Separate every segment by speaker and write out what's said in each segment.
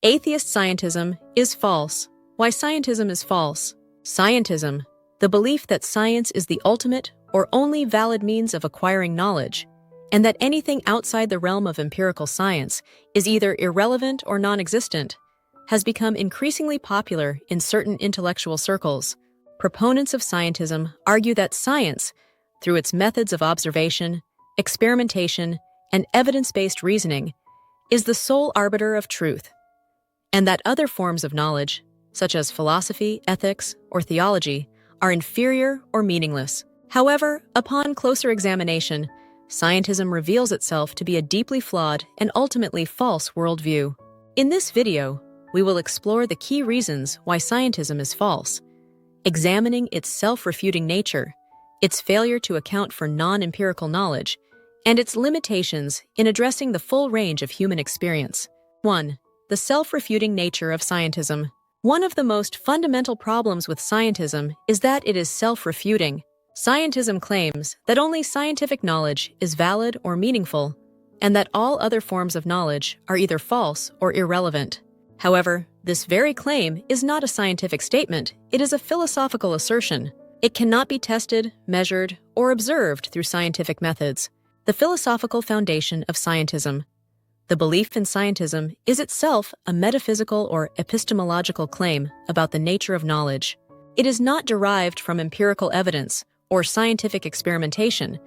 Speaker 1: Atheist scientism is false. Why scientism is false? Scientism, the belief that science is the ultimate or only valid means of acquiring knowledge, and that anything outside the realm of empirical science is either irrelevant or non-existent, has become increasingly popular in certain intellectual circles. Proponents of scientism argue that science, through its methods of observation, experimentation, and evidence-based reasoning, is the sole arbiter of truth, and that other forms of knowledge, such as philosophy, ethics, or theology, are inferior or meaningless. However, upon closer examination, scientism reveals itself to be a deeply flawed and ultimately false worldview. In this video, we will explore the key reasons why scientism is false, examining its self-refuting nature, its failure to account for non-empirical knowledge, and its limitations in addressing the full range of human experience. 1. The self-refuting nature of scientism. One of the most fundamental problems with scientism is that it is self-refuting. Scientism claims that only scientific knowledge is valid or meaningful, and that all other forms of knowledge are either false or irrelevant. However, this very claim is not a scientific statement, it is a philosophical assertion. It cannot be tested, measured, or observed through scientific methods. The philosophical foundation of scientism. The belief in scientism is itself a metaphysical or epistemological claim about the nature of knowledge. It is not derived from empirical evidence or scientific experimentation,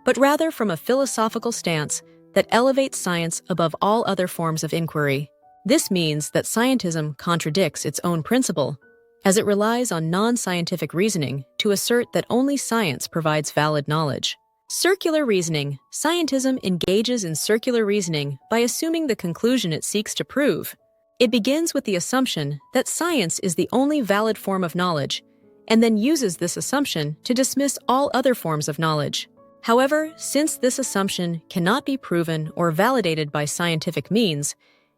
Speaker 1: but rather from a philosophical stance that elevates science above all other forms of inquiry. This means that scientism contradicts its own principle, as it relies on non-scientific reasoning to assert that only science provides valid knowledge. Circular reasoning. Scientism engages in circular reasoning by assuming the conclusion it seeks to prove. It begins with the assumption that science is the only valid form of knowledge, and then uses this assumption to dismiss all other forms of knowledge. However, since this assumption cannot be proven or validated by scientific means,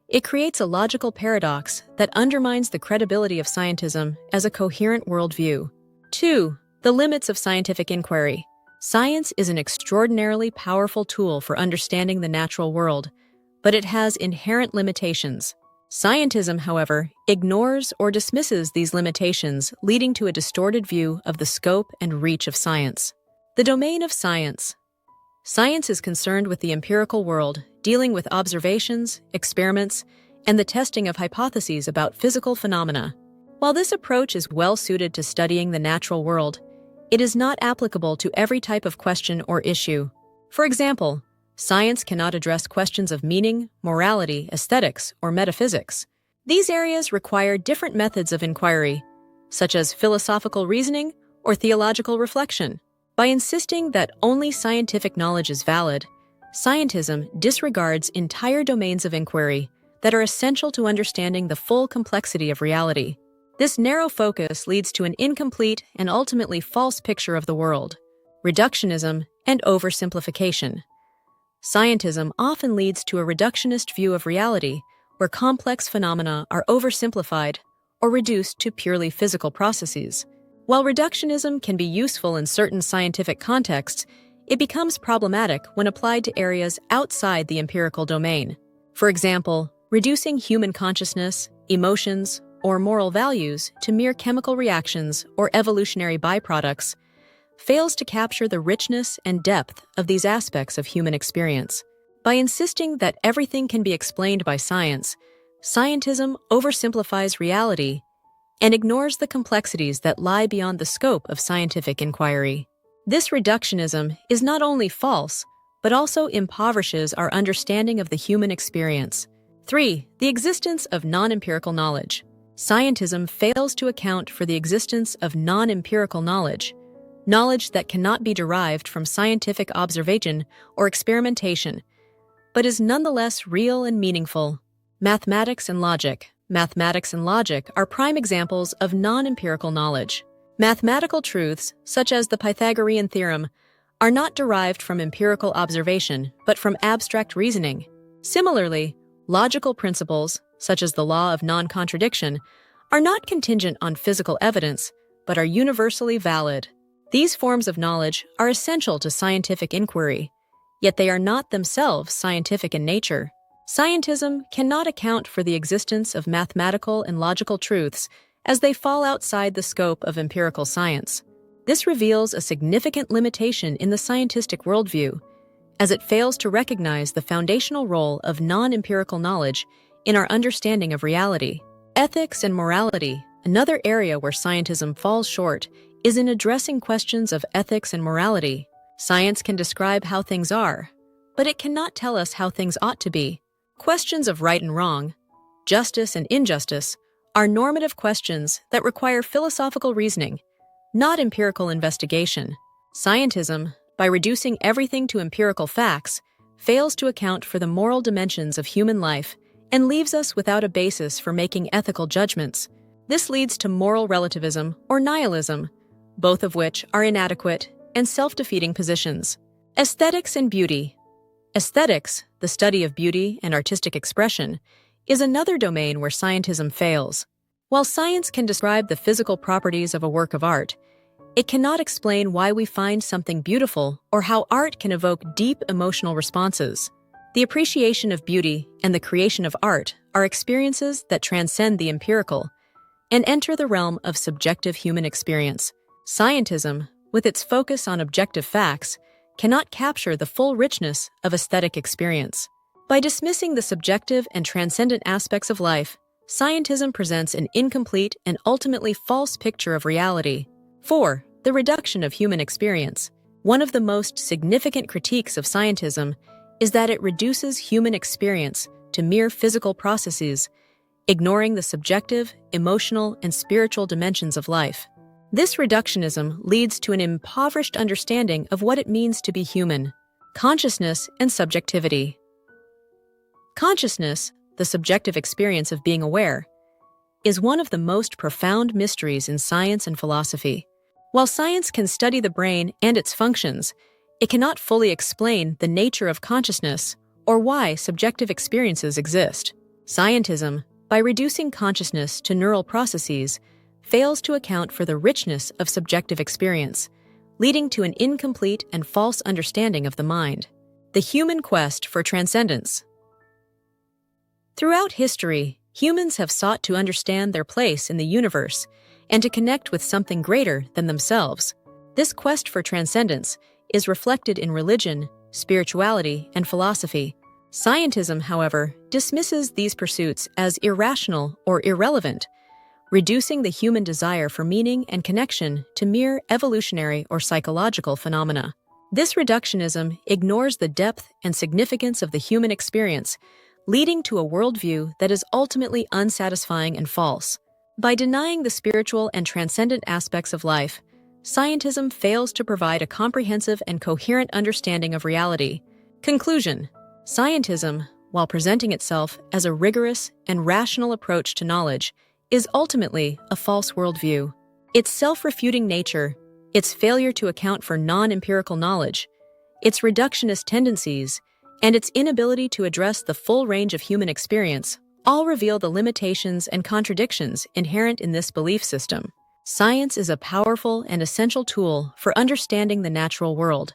Speaker 1: it creates a logical paradox that undermines the credibility of scientism as a coherent worldview. 2. The limits of scientific inquiry. Science is an extraordinarily powerful tool for understanding the natural world, but it has inherent limitations. Scientism, however, ignores or dismisses these limitations, leading to a distorted view of the scope and reach of science. The domain of science. Science is concerned with the empirical world, dealing with observations, experiments, and the testing of hypotheses about physical phenomena. While this approach is well suited to studying the natural world, it is not applicable to every type of question or issue. For example, science cannot address questions of meaning, morality, aesthetics, or metaphysics. These areas require different methods of inquiry, such as philosophical reasoning or theological reflection. By insisting that only scientific knowledge is valid, scientism disregards entire domains of inquiry that are essential to understanding the full complexity of reality. This narrow focus leads to an incomplete and ultimately false picture of the world. Reductionism and oversimplification. Scientism often leads to a reductionist view of reality, where complex phenomena are oversimplified or reduced to purely physical processes. While reductionism can be useful in certain scientific contexts, it becomes problematic when applied to areas outside the empirical domain. For example, reducing human consciousness, emotions, or moral values to mere chemical reactions or evolutionary byproducts fails to capture the richness and depth of these aspects of human experience. By insisting that everything can be explained by science, scientism oversimplifies reality and ignores the complexities that lie beyond the scope of scientific inquiry. This reductionism is not only false, but also impoverishes our understanding of the human experience. 3. The existence of non-empirical knowledge. Scientism fails to account for the existence of non-empirical knowledge, knowledge that cannot be derived from scientific observation or experimentation, but is nonetheless real and meaningful. Mathematics and logic. Mathematics and logic are prime examples of non-empirical knowledge. Mathematical truths, such as the Pythagorean theorem, are not derived from empirical observation, but from abstract reasoning. Similarly, logical principles, such as the law of non-contradiction, are not contingent on physical evidence, but are universally valid. These forms of knowledge are essential to scientific inquiry, yet they are not themselves scientific in nature. Scientism cannot account for the existence of mathematical and logical truths as they fall outside the scope of empirical science. This reveals a significant limitation in the scientific worldview, as it fails to recognize the foundational role of non-empirical knowledge in our understanding of reality. Ethics and morality, another area where scientism falls short, is in addressing questions of ethics and morality. Science can describe how things are, but it cannot tell us how things ought to be. Questions of right and wrong, justice and injustice, are normative questions that require philosophical reasoning, not empirical investigation. Scientism, by reducing everything to empirical facts, fails to account for the moral dimensions of human life and leaves us without a basis for making ethical judgments. This leads to moral relativism or nihilism, both of which are inadequate and self-defeating positions. Aesthetics and beauty. Aesthetics, the study of beauty and artistic expression, is another domain where scientism fails. While science can describe the physical properties of a work of art, it cannot explain why we find something beautiful or how art can evoke deep emotional responses. The appreciation of beauty and the creation of art are experiences that transcend the empirical and enter the realm of subjective human experience. Scientism, with its focus on objective facts, cannot capture the full richness of aesthetic experience. By dismissing the subjective and transcendent aspects of life, scientism presents an incomplete and ultimately false picture of reality. 4. The reduction of human experience. One of the most significant critiques of scientism is that it reduces human experience to mere physical processes, ignoring the subjective, emotional, and spiritual dimensions of life. This reductionism leads to an impoverished understanding of what it means to be human. Consciousness and subjectivity. Consciousness, the subjective experience of being aware, is one of the most profound mysteries in science and philosophy. While science can study the brain and its functions, it cannot fully explain the nature of consciousness or why subjective experiences exist. Scientism, by reducing consciousness to neural processes, fails to account for the richness of subjective experience, leading to an incomplete and false understanding of the mind. The human quest for transcendence. Throughout history, humans have sought to understand their place in the universe and to connect with something greater than themselves. This quest for transcendence is reflected in religion, spirituality, and philosophy. Scientism, however, dismisses these pursuits as irrational or irrelevant, reducing the human desire for meaning and connection to mere evolutionary or psychological phenomena. This reductionism ignores the depth and significance of the human experience, leading to a worldview that is ultimately unsatisfying and false. By denying the spiritual and transcendent aspects of life, scientism fails to provide a comprehensive and coherent understanding of reality. Conclusion: scientism, while presenting itself as a rigorous and rational approach to knowledge, is ultimately a false worldview. Its self-refuting nature, its failure to account for non-empirical knowledge, its reductionist tendencies, and its inability to address the full range of human experience all reveal the limitations and contradictions inherent in this belief system. Science is a powerful and essential tool for understanding the natural world,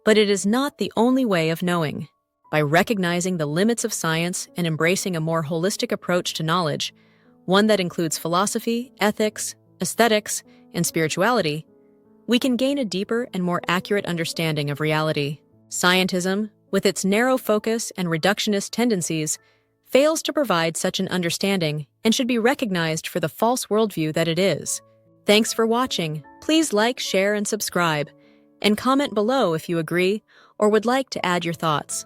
Speaker 1: but it is not the only way of knowing. By recognizing the limits of science and embracing a more holistic approach to knowledge, one that includes philosophy, ethics, aesthetics, and spirituality, we can gain a deeper and more accurate understanding of reality. Scientism, with its narrow focus and reductionist tendencies, fails to provide such an understanding and should be recognized for the false worldview that it is. Thanks for watching. Please like, share, and subscribe, and comment below if you agree or would like to add your thoughts.